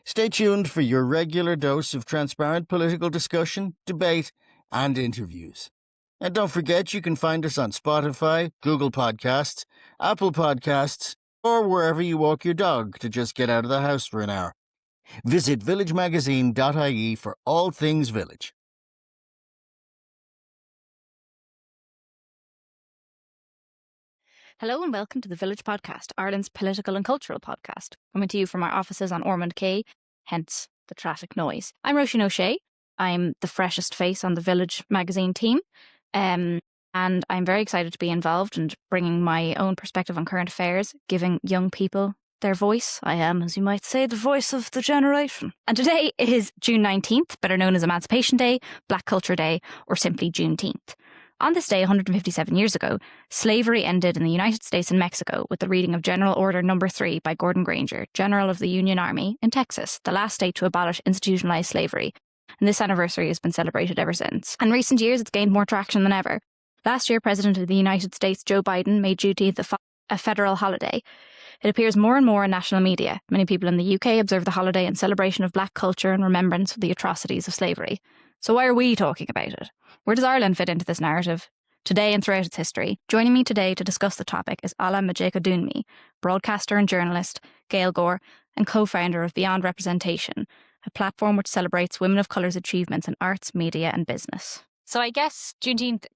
Stay tuned for your regular dose of transparent political discussion, debate, and interviews. And don't forget, you can find us on Spotify, Google Podcasts, Apple Podcasts, or wherever you walk your dog to just get out of the house for an hour. Visit villagemagazine.ie for all things Village. Hello and welcome to the Village Podcast, Ireland's political and cultural podcast, coming to you from our offices on Ormond Quay, hence the traffic noise. I'm Róisín O Shea. I'm the freshest face on the Village magazine team, and I'm very excited to be involved and bringing my own perspective on current affairs, giving young people their voice. I am, as you might say, the voice of the generation. And today is June 19th, better known as Emancipation Day, Black Culture Day, or simply Juneteenth. On this day, 157 years ago, slavery ended in the United States and Mexico with the reading of General Order No. 3 by Gordon Granger, General of the Union Army, in Texas, the last state to abolish institutionalized slavery. And this anniversary has been celebrated ever since. In recent years, it's gained more traction than ever. Last year, President of the United States, Joe Biden, made Juneteenth a federal holiday. It appears more and more in national media. Many people in the UK observe the holiday in celebration of Black culture and remembrance of the atrocities of slavery. So why are we talking about it? Where does Ireland fit into this narrative? Today and throughout its history, joining me today to discuss the topic is Ola Kamebugdani, broadcaster and journalist, Gaeilgeoir, and co-founder of Beyond Representation, a platform which celebrates women of colour's achievements in arts, media and business. So I guess Juneteenth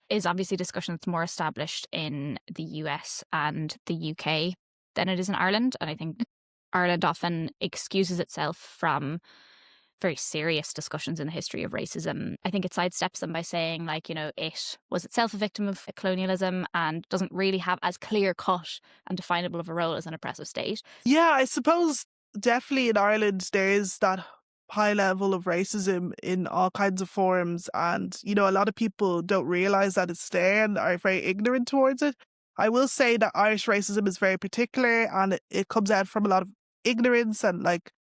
is obviously a discussion that's more established in the US and the UK than it is in Ireland. And I think Ireland often excuses itself from very serious discussions in the history of racism. I think it sidesteps them by saying, it was itself a victim of colonialism and doesn't really have as clear-cut and definable of a role as an oppressive state. Yeah, I suppose definitely in Ireland there is that high level of racism in all kinds of forms, and a lot of people don't realise that it's there and are very ignorant towards it. I will say that Irish racism is very particular and it comes out from a lot of ignorance and lack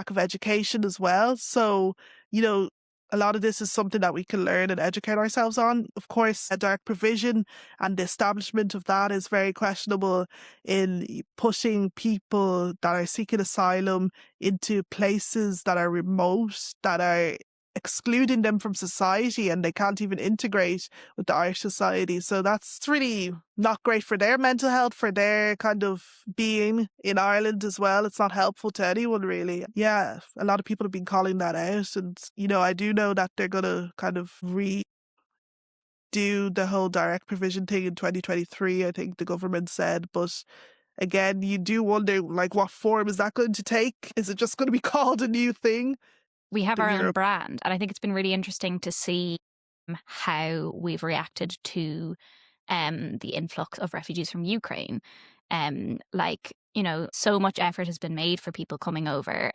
of education as well. So, a lot of this is something that we can learn and educate ourselves on. Of course, a direct provision and the establishment of that is very questionable in pushing people that are seeking asylum into places that are remote, that are excluding them from society, and they can't even integrate with the Irish society. So that's really not great for their mental health, for their kind of being in Ireland as well. It's not helpful to anyone, really. Yeah, a lot of people have been calling that out, and I do know that they're going to kind of redo the whole direct provision thing in 2023, I think the government said, but again, you do wonder, what form is that going to take? Is it just going to be called a new thing? We have our own brand, and I think it's been really interesting to see how we've reacted to the influx of refugees from Ukraine. So much effort has been made for people coming over.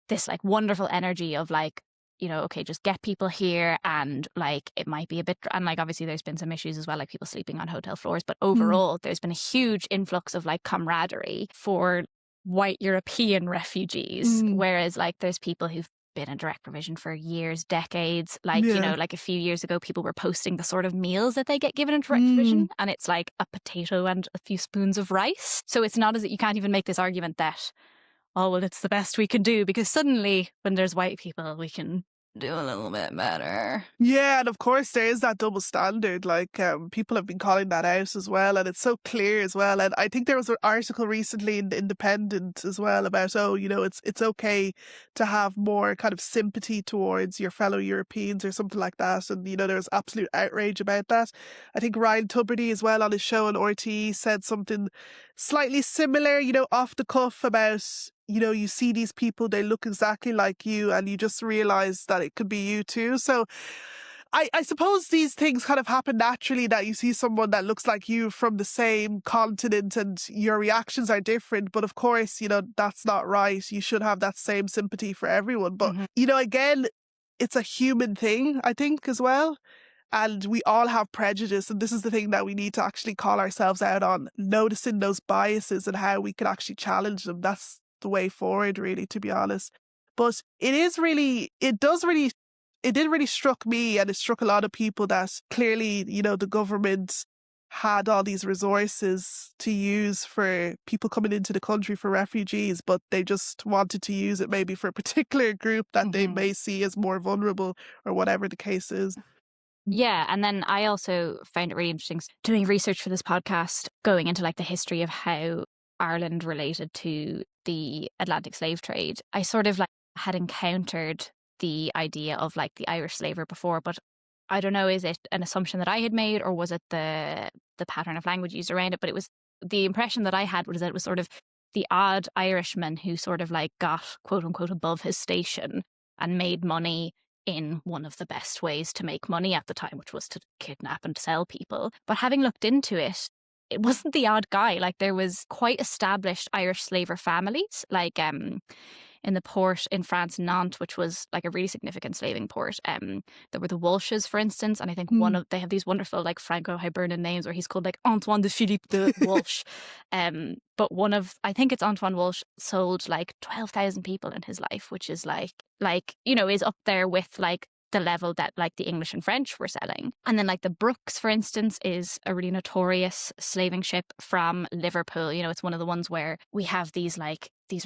This wonderful energy of okay, just get people here, and it might be a bit, and obviously there's been some issues as well, like people sleeping on hotel floors, but overall there's been a huge influx of camaraderie for white European refugees, whereas there's people who've been in direct provision for years, decades. A few years ago, people were posting the sort of meals that they get given in direct provision, and it's a potato and a few spoons of rice. So it's not as that you can't even make this argument that, oh, well, it's the best we can do, because suddenly when there's white people, we can do a little bit better. Yeah, and of course there is that double standard. People have been calling that out as well, and it's so clear as well. And I think there was an article recently in the Independent as well about, it's okay to have more kind of sympathy towards your fellow Europeans or something like that. And there was absolute outrage about that. I think Ryan Tubridy as well on his show on RTE said something slightly similar, off the cuff about, you see these people, they look exactly like you, and you just realise that it could be you too. So I suppose these things kind of happen naturally, that you see someone that looks like you from the same continent and your reactions are different. But of course, that's not right. You should have that same sympathy for everyone. But, again, it's a human thing, I think, as well. And we all have prejudice, and this is the thing that we need to actually call ourselves out on, noticing those biases and how we can actually challenge them. That's the way forward, really, to be honest. But it did really struck me, and it struck a lot of people, that clearly, the government had all these resources to use for people coming into the country for refugees, but they just wanted to use it maybe for a particular group that they may see as more vulnerable or whatever the case is. Yeah, and then I also found it really interesting doing research for this podcast, going into like the history of how Ireland related to the Atlantic slave trade. I sort of like had encountered the idea of like the Irish slaver before, but I don't know, is it an assumption that I had made, or was it the pattern of language used around it? But it was, the impression that I had was that it was sort of the odd Irishman who sort of like got quote unquote above his station and made money in one of the best ways to make money at the time, which was to kidnap and sell people. But having looked into it, it wasn't the odd guy. Like, there was quite established Irish slaver families, like in the port in France, Nantes, which was like a really significant slaving port. There were the Walshes, for instance, and I think they have these wonderful like Franco-Hibernian names where he's called like Antoine de Philippe de Walsh. But I think it's Antoine Walsh, sold like 12,000 people in his life, which is like is up there with like the level that like the English and French were selling. And then like the Brooks, for instance, is a really notorious slaving ship from Liverpool. It's one of the ones where we have these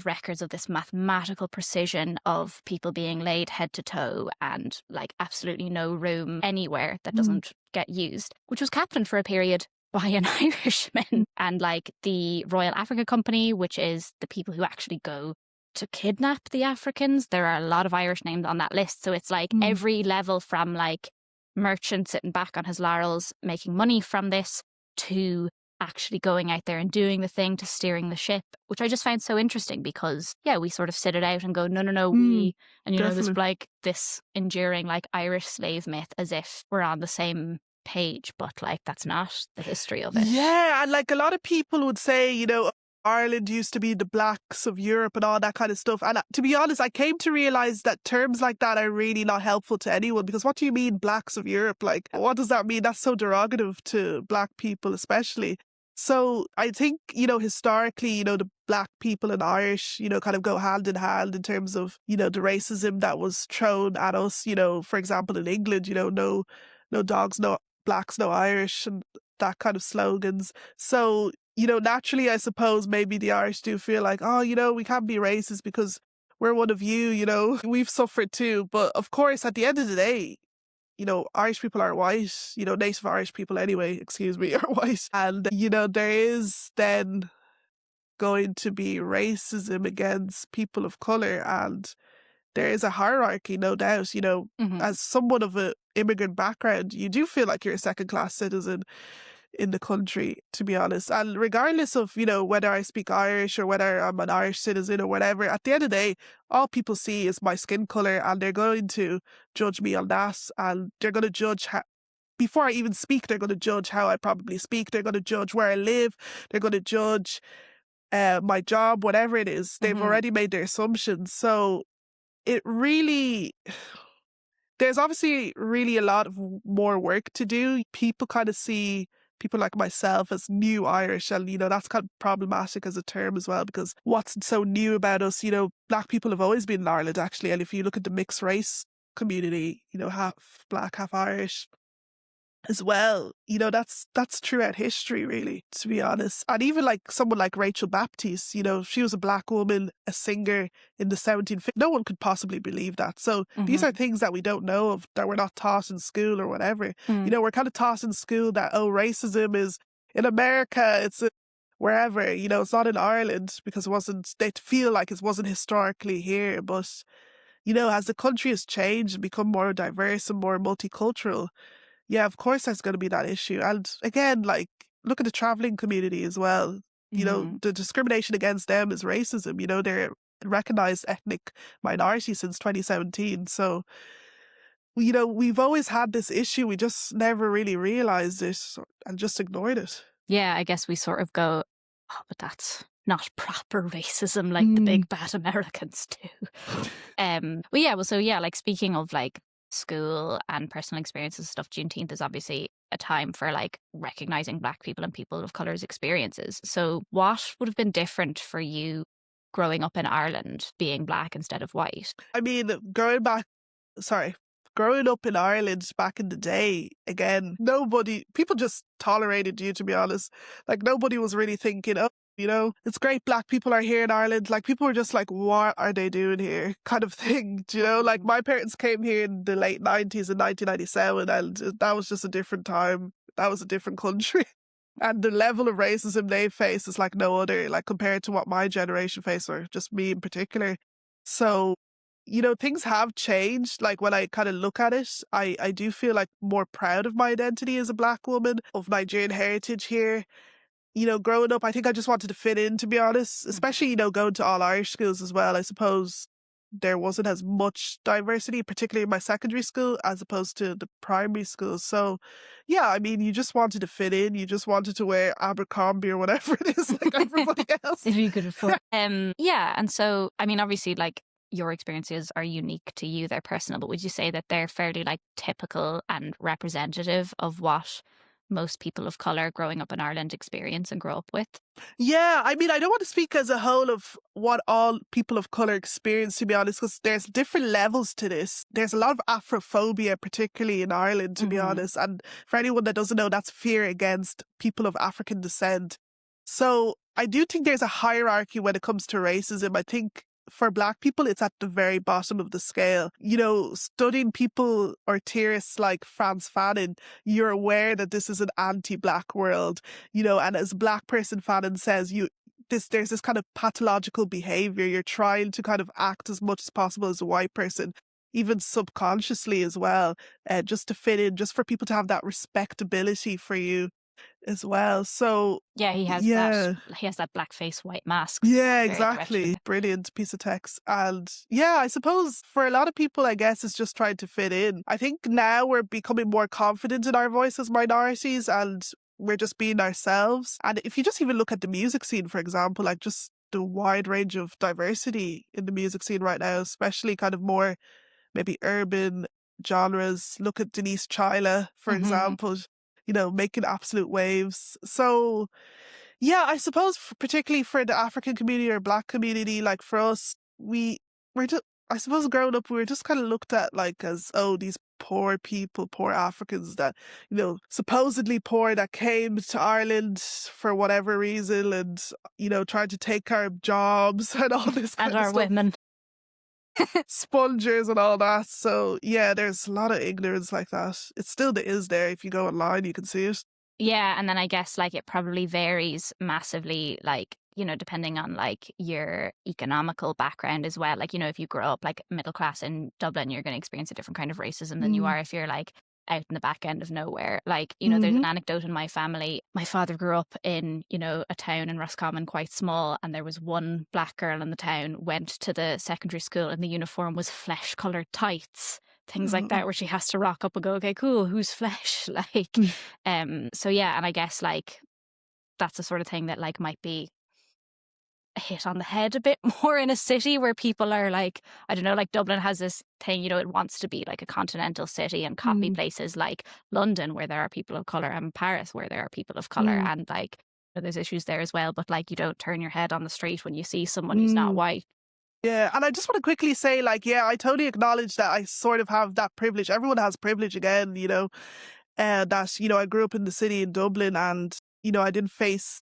records of this mathematical precision of people being laid head to toe and like absolutely no room anywhere that doesn't get used, which was captained for a period by an Irishman. And like the Royal Africa Company, which is the people who actually go to kidnap the Africans, there are a lot of Irish names on that list. So it's like every level, from like merchant sitting back on his laurels making money from this to actually going out there and doing the thing, to steering the ship, which I just found so interesting because we sort of sit it out and go no we, and there's like this enduring like Irish slave myth as if we're on the same page, but like that's not the history of it. Yeah, and like a lot of people would say, Ireland used to be the blacks of Europe and all that kind of stuff. And to be honest, I came to realise that terms like that are really not helpful to anyone, because what do you mean blacks of Europe? Like, what does that mean? That's so derogative to black people especially. So I think, historically, the black people and Irish, kind of go hand in hand in terms of, the racism that was thrown at us, for example, in England, no dogs, no blacks, no Irish, and that kind of slogans. So, naturally, I suppose maybe the Irish do feel like, oh, we can't be racist because we're one of you, we've suffered too. But of course, at the end of the day, Irish people are white, native Irish people anyway, are white. And, there is then going to be racism against people of colour, and there is a hierarchy, no doubt. As someone of an immigrant background, you do feel like you're a second-class citizen in the country, to be honest. And regardless of, whether I speak Irish or whether I'm an Irish citizen or whatever, at the end of the day, all people see is my skin colour, and they're going to judge me on that. And they're going to judge before I even speak, they're going to judge how I probably speak. They're going to judge where I live. They're going to judge my job, whatever it is. They've already made their assumptions. So it really... There's obviously really a lot of more work to do. People kind of see people like myself as new Irish, and that's kind of problematic as a term as well, because what's so new about us? Black people have always been in Ireland, actually, and if you look at the mixed race community, half black, half Irish as well, that's throughout history, really, to be honest. And even like someone like Rachel Baptiste, she was a black woman, a singer in the 1750s. No one could possibly believe that. So these are things that we don't know of, that we're not taught in school or whatever. We're kind of taught in school that, racism is in America, it's wherever, it's not in Ireland, because they feel like it wasn't historically here. But, as the country has changed and become more diverse and more multicultural, yeah, of course there's going to be that issue. And again, like, look at the travelling community as well. The discrimination against them is racism. They're a recognised ethnic minority since 2017. So, we've always had this issue. We just never really realised it and just ignored it. Yeah, I guess we sort of go, oh, but that's not proper racism like the big bad Americans do. Like, speaking of like school and personal experiences and stuff, Juneteenth is obviously a time for like recognizing black people and people of color's experiences. So what would have been different for you growing up in Ireland, being black instead of white? I mean, growing up in Ireland back in the day, again, people just tolerated you, to be honest. Like, nobody was really thinking, oh, it's great black people are here in Ireland. Like, people were just like, what are they doing here? Kind of thing, Like, my parents came here in the late 90s in 1997, and that was just a different time. That was a different country. And the level of racism they face is like no other, like compared to what my generation faced, or just me in particular. So, things have changed. Like, when I kind of look at it, I do feel like more proud of my identity as a black woman, of Nigerian heritage here. Growing up, I think I just wanted to fit in, to be honest, especially, going to all Irish schools as well. I suppose there wasn't as much diversity, particularly in my secondary school, as opposed to the primary schools. So, yeah, I mean, you just wanted to fit in. You just wanted to wear Abercrombie or whatever it is, like everybody else. If you could afford. Yeah, and so, I mean, obviously, like, your experiences are unique to you, they're personal, but would you say that they're fairly, like, typical and representative of what most people of colour growing up in Ireland experience and grow up with? Yeah, I mean, I don't want to speak as a whole of what all people of colour experience, to be honest, because there's different levels to this. There's a lot of Afrophobia, particularly in Ireland, to be honest. And for anyone that doesn't know, that's fear against people of African descent. So I do think there's a hierarchy when it comes to racism. I think for black people, it's at the very bottom of the scale. Studying people or theorists like Frantz Fanon, you're aware that this is an anti-black world, and as a black person, Fanon says, there's this kind of pathological behavior. You're trying to kind of act as much as possible as a white person, even subconsciously as well, just to fit in, just for people to have that respectability for you as well. So yeah, he has that blackface white mask. Yeah, exactly. Brilliant piece of text. And yeah, I suppose for a lot of people, I guess it's just trying to fit in. I think now we're becoming more confident in our voice as minorities, and we're just being ourselves. And if you just even look at the music scene, for example, like just the wide range of diversity in the music scene right now, especially kind of more maybe urban genres. Look at Denise Chila, for example, making absolute waves. So yeah, I suppose particularly for the African community or black community, like for us, we're just, I suppose growing up, we were just kind of looked at like as, oh, these poor people, poor Africans that, supposedly poor, that came to Ireland for whatever reason and, tried to take our jobs and all this kind and of our stuff. women. Spongers and all that. So yeah, there's a lot of ignorance like that. It still is there. If you go online, you can see it. Yeah, and then I guess like it probably varies massively, like, depending on like your economical background as well. Like, if you grow up like middle class in Dublin, you're going to experience a different kind of racism than you are if you're like out in the back end of nowhere. Like, there's an anecdote in my family. My father grew up in, a town in Roscommon, quite small, and there was one black girl in the town, went to the secondary school, and the uniform was flesh-coloured tights. Things like that, where she has to rock up and go, okay, cool, who's flesh? Like, so yeah, and I guess like that's the sort of thing that like might be hit on the head a bit more in a city where people are like, I don't know, like Dublin has this thing, it wants to be like a continental city and copy places like London where there are people of colour and Paris where there are people of colour, and like there's issues there as well, but like you don't turn your head on the street when you see someone who's not white. Yeah, and I just want to quickly say, like, yeah, I totally acknowledge that I sort of have that privilege. Everyone has privilege again, that, I grew up in the city in Dublin and, I didn't face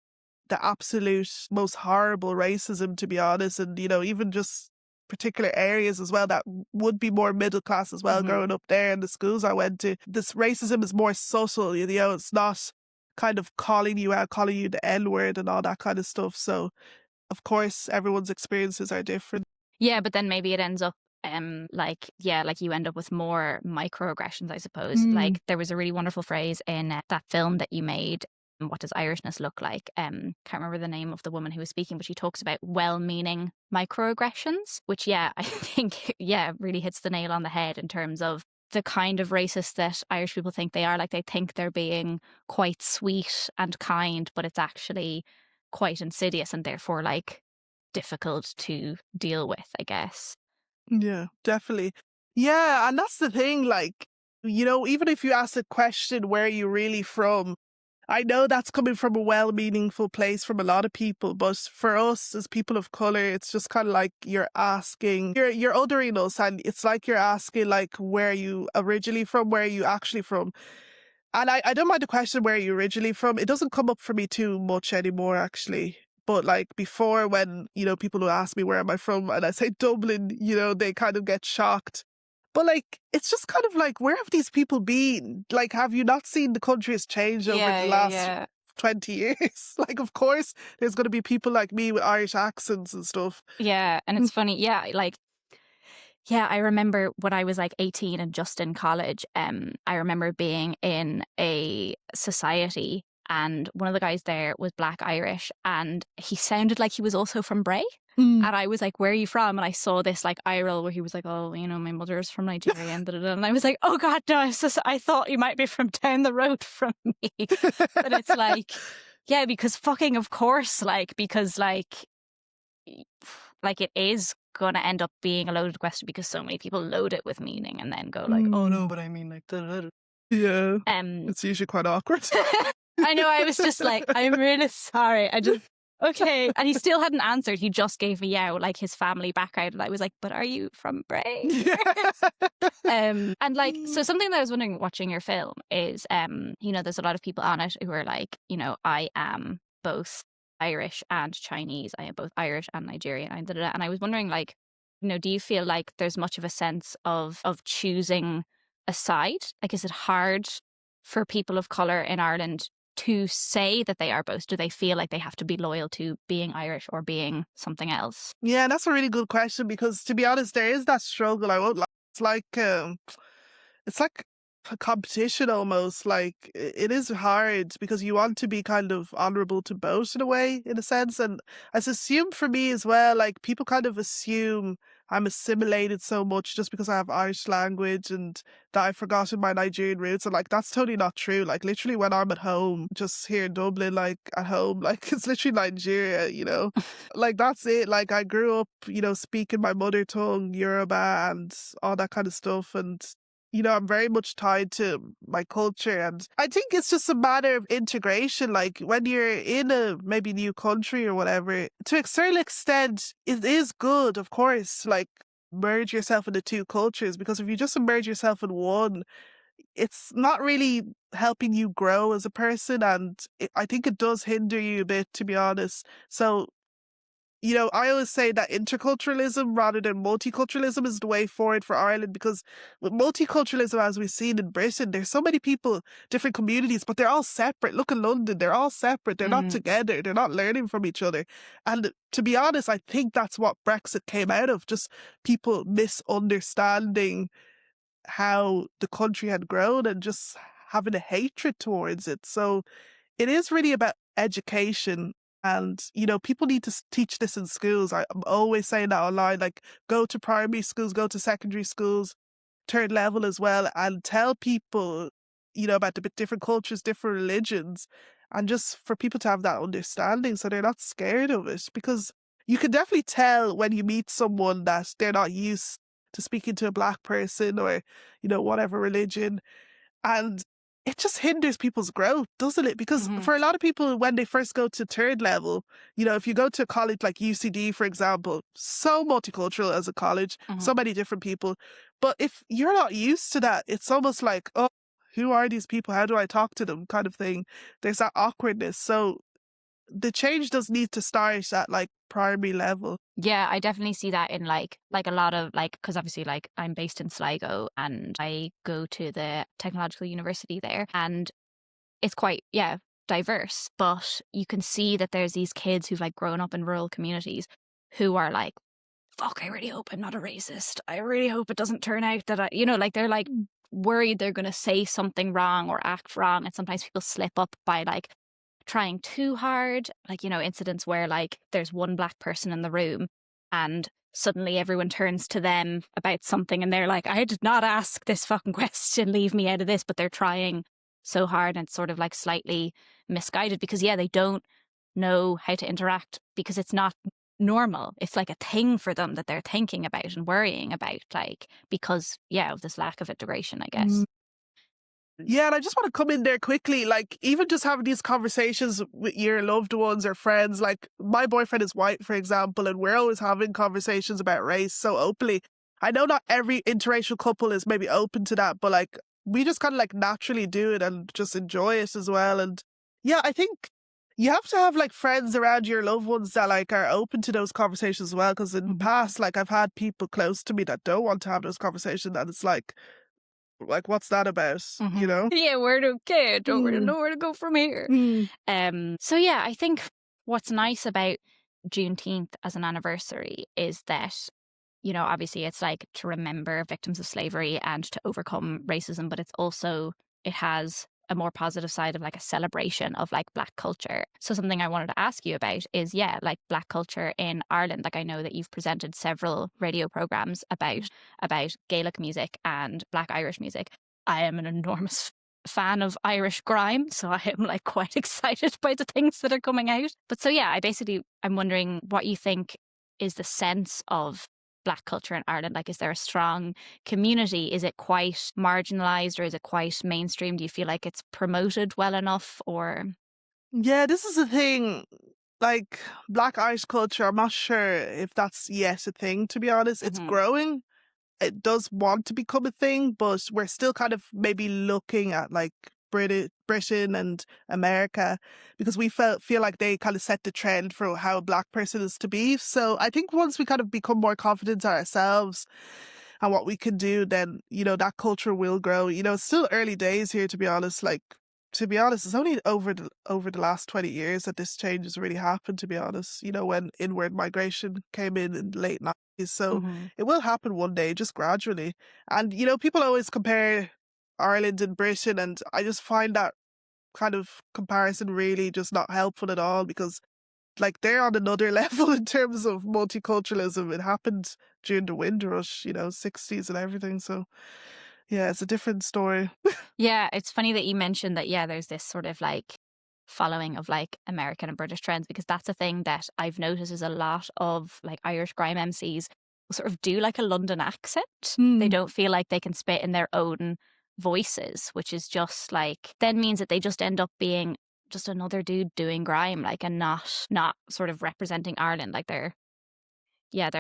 the absolute most horrible racism, to be honest. And, even just particular areas as well that would be more middle class as well, growing up there in the schools I went to. This racism is more subtle, it's not kind of calling you out, calling you the N-word and all that kind of stuff. So, of course, everyone's experiences are different. Yeah, but then maybe it ends up like you end up with more microaggressions, I suppose. Like there was a really wonderful phrase in that film that you made, What Does Irishness Look Like? Can't remember the name of the woman who was speaking, but she talks about well-meaning microaggressions, which I think really hits the nail on the head in terms of the kind of racist that Irish people think they are. Like they think they're being quite sweet and kind, but it's actually quite insidious and therefore like difficult to deal with, I guess. Yeah, definitely. Yeah, and that's the thing, like, even if you ask the question, where are you really from? I know that's coming from a well-meaningful place from a lot of people, but for us as people of color, it's just kind of like you're othering us, and it's like you're asking like where are you originally from, where are you actually from? And I don't mind the question where are you originally from. It doesn't come up for me too much anymore, actually. But like before, when people who ask me where am I from, and I say Dublin, they kind of get shocked. But like, it's just kind of like, where have these people been? Like, have you not seen the country has changed over the last 20 years? Like, of course, there's going to be people like me with Irish accents and stuff. Yeah, and it's funny. Yeah, I remember when I was like 18 and just in college, I remember being in a society and one of the guys there was Black Irish and he sounded like he was also from Bray. And I was like, where are you from? And I saw this like eye roll where he was like, oh, my mother's from Nigeria. And I was like, oh God, no, I thought you might be from down the road from me. But it's like, yeah, because fucking of course, because it is going to end up being a loaded question because so many people load it with meaning and then go like, oh no, but I mean like, yeah, it's usually quite awkward. I know, I was just like, I'm really sorry. Okay. And he still hadn't answered. He just gave me like his family background. And I was like, but are you from Bray? And like, so something that I was wondering watching your film is, there's a lot of people on it who are like, I am both Irish and Chinese. I am both Irish and Nigerian. And I was wondering, like, do you feel like there's much of a sense of choosing a side? Like, is it hard for people of colour in Ireland to say that they are both? Do they feel like they have to be loyal to being Irish or being something else? Yeah, that's a really good question because, to be honest, there is that struggle. I won't lie. It's like a competition almost. Like, it is hard because you want to be kind of honourable to both in a way, in a sense. And I assume for me as well, like, people kind of assume I'm assimilated so much just because I have Irish language and that I've forgotten my Nigerian roots. And like, that's totally not true. Like, literally when I'm at home, just here in Dublin, like at home, like it's literally Nigeria. Like that's it. Like I grew up, speaking my mother tongue, Yoruba and all that kind of stuff. And I'm very much tied to my culture. And I think it's just a matter of integration. Like when you're in a maybe new country or whatever, to a certain extent, it is good, of course, like merge yourself into two cultures. Because if you just immerse yourself in one, it's not really helping you grow as a person. And I think it does hinder you a bit, to be honest. So I always say that interculturalism rather than multiculturalism is the way forward for Ireland, because with multiculturalism, as we've seen in Britain, there's so many people, different communities, but they're all separate. Look in London, they're all separate. They're not together. They're not learning from each other. And to be honest, I think that's what Brexit came out of, just people misunderstanding how the country had grown and just having a hatred towards it. So it is really about education. And, people need to teach this in schools. I'm always saying that online, like go to primary schools, go to secondary schools, third level as well, and tell people, about the different cultures, different religions, and just for people to have that understanding so they're not scared of it. Because you can definitely tell when you meet someone that they're not used to speaking to a Black person or, whatever religion. And it just hinders people's growth, doesn't it? Because for a lot of people, when they first go to third level, if you go to a college like UCD, for example, so multicultural as a college, so many different people. But if you're not used to that, it's almost like, oh, who are these people? How do I talk to them? Kind of thing. There's that awkwardness. So the change does need to start at like primary level. Yeah, I definitely see that in like a lot of because obviously like I'm based in Sligo and I go to the technological university there and it's quite diverse, but you can see that there's these kids who've like grown up in rural communities who are like, fuck, I really hope I'm not a racist. I really hope it doesn't turn out that they're like worried they're going to say something wrong or act wrong, and sometimes people slip up by like trying too hard, incidents where like there's one Black person in the room and suddenly everyone turns to them about something and they're like, I did not ask this fucking question, leave me out of this, but they're trying so hard and it's sort of like slightly misguided because they don't know how to interact because it's not normal. It's like a thing for them that they're thinking about and worrying about, like because of this lack of integration, I guess. Yeah, and I just want to come in there quickly. Like, even just having these conversations with your loved ones or friends, like my boyfriend is white, for example, and we're always having conversations about race so openly. I know not every interracial couple is maybe open to that, but like we just kind of like naturally do it and just enjoy it as well. And yeah, I think you have to have like friends around your loved ones that like are open to those conversations as well. Because in the past, like I've had people close to me that don't want to have those conversations, and it's like, what's that about? You know? Yeah, where to go? Don't really know where to go from here. So yeah, I think what's nice about Juneteenth as an anniversary is that, you know, obviously it's like to remember victims of slavery and to overcome racism, but it's also, it has a more positive side of like a celebration of like Black culture. So something I wanted to ask you about is, yeah, like Black culture in Ireland. Like I know that you've presented several radio programs about Gaelic music and Black Irish music. I am an enormous fan of Irish grime, so I am like quite excited by the things that are coming out. But so yeah, I'm wondering what you think is the sense of Black culture in Ireland. Like, is there a strong community? Is it quite marginalised or is it quite mainstream? Do you feel like it's promoted well enough or? Yeah, this is the thing. Like Black Irish culture, I'm not sure if that's yet a thing, to be honest. It's growing. It does want to become a thing, but we're still kind of maybe looking at like Britain and America, because we feel like they kind of set the trend for how a Black person is to be. So I think once we kind of become more confident in ourselves and what we can do, then, you know, that culture will grow. You know, it's still early days here, to be honest. Like, to be honest, it's only over the last 20 years that this change has really happened, to be honest, you know, when inward migration came in the late 90s. So it will happen one day, just gradually. And, you know, people always compare Ireland and Britain, and I just find that kind of comparison really just not helpful at all, because like they're on another level in terms of multiculturalism. It happened during the Windrush, you know, 60s and everything. So yeah, it's a different story. Yeah, it's funny that you mentioned that, yeah, there's this sort of like following of like American and British trends, because that's a thing that I've noticed is a lot of like Irish grime MCs will sort of do like a London accent. They don't feel like they can spit in their own voices, which is just like, then means that they just end up being just another dude doing grime, like, and not sort of representing Ireland. Like they're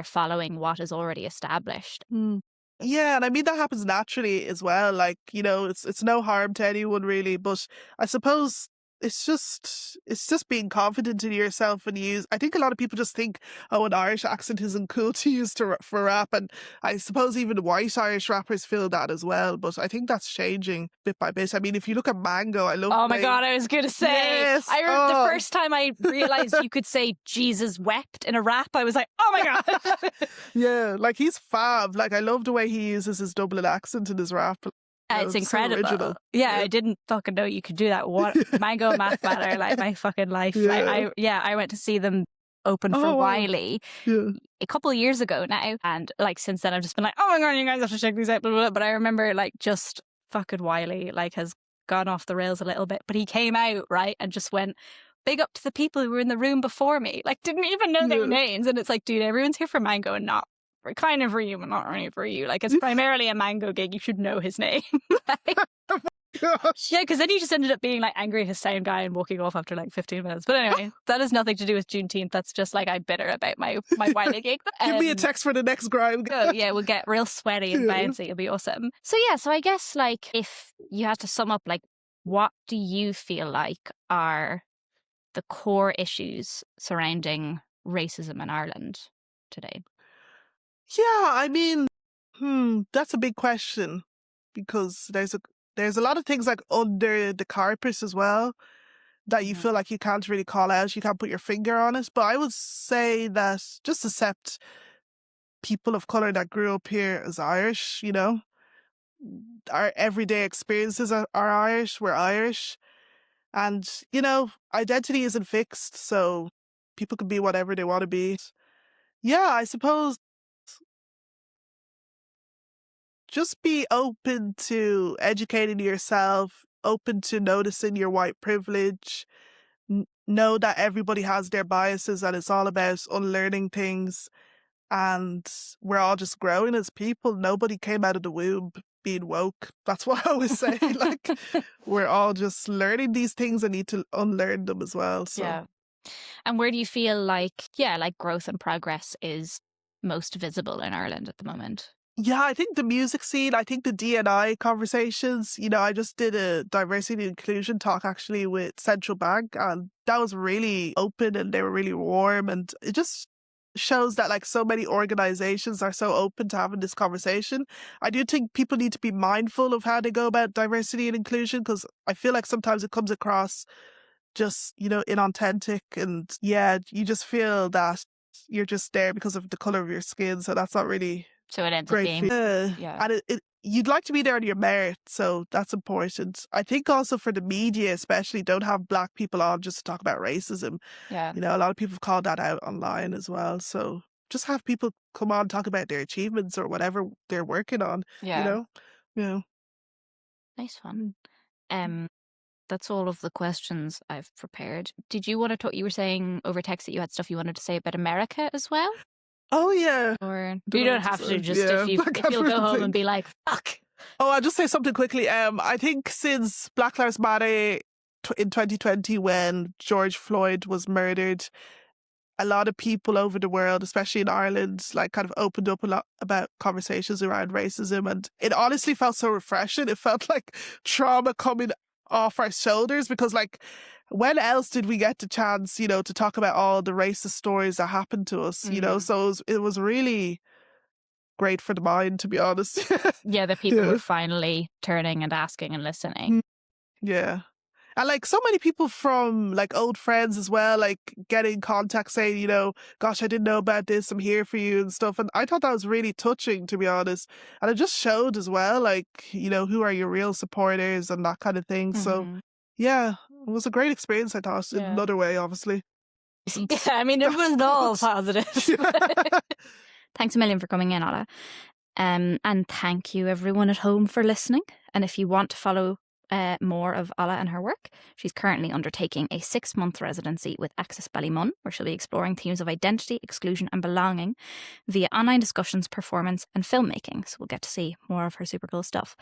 following what is already established. Yeah, and I mean that happens naturally as well. Like, you know, it's no harm to anyone really, but I suppose it's just being confident in yourself and use. I think a lot of people just think, oh, an Irish accent isn't cool to use for rap, and I suppose even white Irish rappers feel that as well. But I think that's changing bit by bit. I mean, if you look at Mango, I love. Oh my God, I was going to say. Yes! I remember the first time I realised you could say Jesus wept in a rap, I was like, oh my God. Yeah, like he's fab. Like I love the way he uses his Dublin accent in his rap. Yeah, it's incredible. So original. Yeah, I didn't fucking know you could do that. What Mango and Math Matter, like my fucking life. Yeah. I went to see them open for Wiley a couple of years ago now, and like since then I've just been like, oh my God, you guys have to check these out. Blah, blah, blah. But I remember like just fucking Wiley like has gone off the rails a little bit, but he came out right and just went big up to the people who were in the room before me, like didn't even know their names, and it's like, dude, everyone's here for Mango and not kind of for you, but not really for you. Like, it's primarily a Mango gig. You should know his name. Gosh. Yeah, because then you just ended up being like angry at his sound guy and walking off after like 15 minutes. But anyway, that has nothing to do with Juneteenth. That's just like I'm bitter about my Wiley gig. Give me a text for the next grime. So yeah, we'll get real sweaty and bouncy. It'll be awesome. So yeah, so I guess like if you had to sum up, like what do you feel like are the core issues surrounding racism in Ireland today? Yeah, I mean, that's a big question, because there's a lot of things like under the carpet as well that you feel like you can't really call out. You can't put your finger on it. But I would say that just accept people of color that grew up here as Irish, you know. Our everyday experiences are Irish. We're Irish. And, you know, identity isn't fixed, so people can be whatever they want to be. Yeah, I suppose just be open to educating yourself, open to noticing your white privilege. Know that everybody has their biases and it's all about unlearning things. And we're all just growing as people. Nobody came out of the womb being woke. That's what I always say. Like, we're all just learning these things and need to unlearn them as well. So. Yeah. And where do you feel like growth and progress is most visible in Ireland at the moment? Yeah, I think the music scene, I think the D&I conversations, I just did a diversity and inclusion talk actually with Central Bank, and that was really open and they were really warm, and it just shows that like so many organizations are so open to having this conversation. I do think people need to be mindful of how they go about diversity and inclusion, because I feel like sometimes it comes across just, inauthentic, and yeah, you just feel that you're just there because of the color of your skin, so that's not really So it ends up great. being, And you'd like to be there on your merit, so that's important. I think also for the media especially, don't have Black people on just to talk about racism. yeah. A lot of people have called that out online as well, so just have people come on, talk about their achievements or whatever they're working on. Yeah. Yeah. Nice one. That's all of the questions I've prepared. Did you want to talk? You were saying over text that you had stuff you wanted to say about America as well? Oh yeah. Or you don't have to, just if you'll go home and be like, fuck. Oh, I'll just say something quickly. I think since Black Lives Matter in 2020, when George Floyd was murdered, a lot of people over the world, especially in Ireland, like kind of opened up a lot about conversations around racism. And it honestly felt so refreshing. It felt like trauma coming off our shoulders, because like, when else did we get the chance, to talk about all the racist stories that happened to us, So it was really great for the mind, to be honest. Yeah, the people were finally turning and asking and listening. Yeah. And like so many people from like old friends as well, like getting in contact saying, gosh, I didn't know about this, I'm here for you and stuff. And I thought that was really touching, to be honest. And it just showed as well, like, who are your real supporters and that kind of thing. So yeah, it was a great experience, I thought, in another way, obviously. Yeah, I mean, it was all positive. Thanks a million for coming in, Ola. And thank you everyone at home for listening. And if you want to follow more of Ola and her work, she's currently undertaking a 6-month residency with Access Ballymun, where she'll be exploring themes of identity, exclusion and belonging via online discussions, performance and filmmaking. So we'll get to see more of her super cool stuff.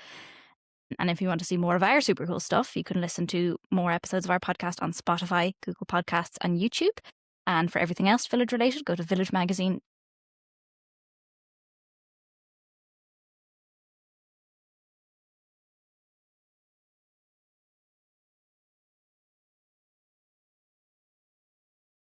And if you want to see more of our super cool stuff, you can listen to more episodes of our podcast on Spotify, Google Podcasts and YouTube. And for everything else Village related, go to villagemagazine.ie.